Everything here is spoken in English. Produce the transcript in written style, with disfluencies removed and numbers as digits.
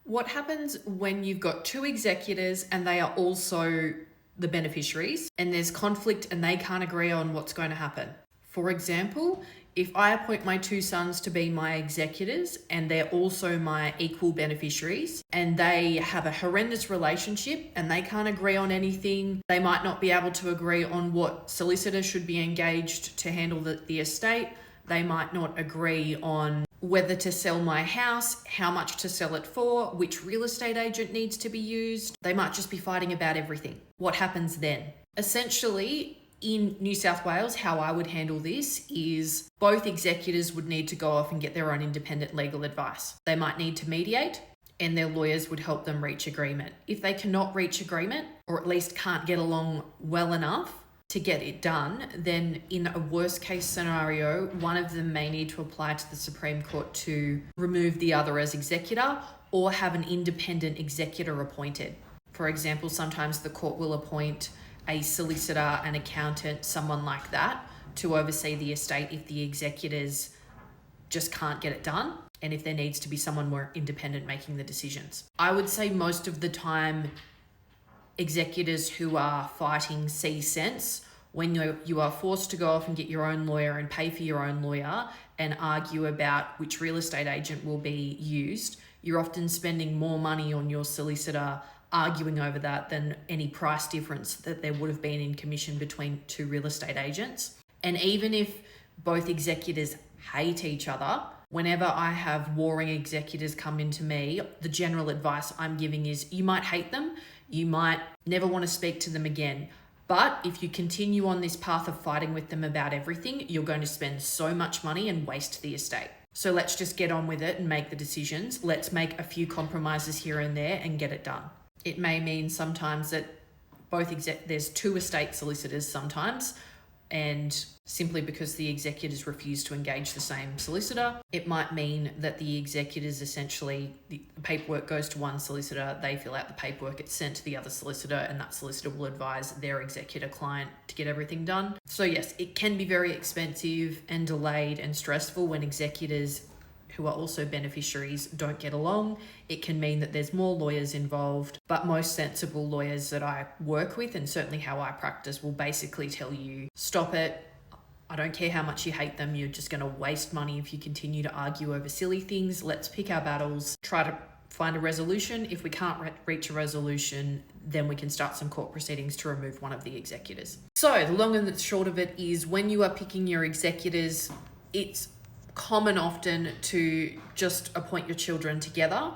What happens when you've got two executors and they are also the beneficiaries and there's conflict and they can't agree on what's going to happen? For example, if I appoint my two sons to be my executors and they're also my equal beneficiaries and they have a horrendous relationship and they can't agree on anything, they might not be able to agree on what solicitor should be engaged to handle the estate. They might not agree on whether to sell my house, how much to sell it for, which real estate agent needs to be used. They might just be fighting about everything. What happens then? Essentially, in New South Wales, how I would handle this is both executors would need to go off and get their own independent legal advice. They might need to mediate and their lawyers would help them reach agreement. If they cannot reach agreement, or at least can't get along well enough to get it done, then in a worst case scenario, one of them may need to apply to the Supreme Court to remove the other as executor or have an independent executor appointed. For example, sometimes the court will appoint a solicitor, an accountant, someone like that to oversee the estate if the executors just can't get it done and if there needs to be someone more independent making the decisions. I would say most of the time, executors who are fighting see sense when you are forced to go off and get your own lawyer and pay for your own lawyer and argue about which real estate agent will be used. You're often spending more money on your solicitor arguing over that than any price difference that there would have been in commission between two real estate agents. And even if both executors hate each other, whenever I have warring executors come into me, the general advice I'm giving is you might hate them, you might never want to speak to them again. But if you continue on this path of fighting with them about everything, you're going to spend so much money and waste the estate. So let's just get on with it and make the decisions. Let's make a few compromises here and there and get it done. It may mean sometimes that there's two estate solicitors sometimes, and simply because the executors refuse to engage the same solicitor, it might mean that the executors essentially, the paperwork goes to one solicitor, they fill out the paperwork, it's sent to the other solicitor, and that solicitor will advise their executor client to get everything done. So yes, it can be very expensive and delayed and stressful when executors who are also beneficiaries don't get along. It can mean that there's more lawyers involved, but most sensible lawyers that I work with, and certainly how I practice, will basically tell you, stop it. I don't care how much you hate them. You're just going to waste money if you continue to argue over silly things. Let's pick our battles, try to find a resolution. If we can't reach a resolution, then we can start some court proceedings to remove one of the executors. So the long and the short of it is, when you are picking your executors, it's common often to just appoint your children together.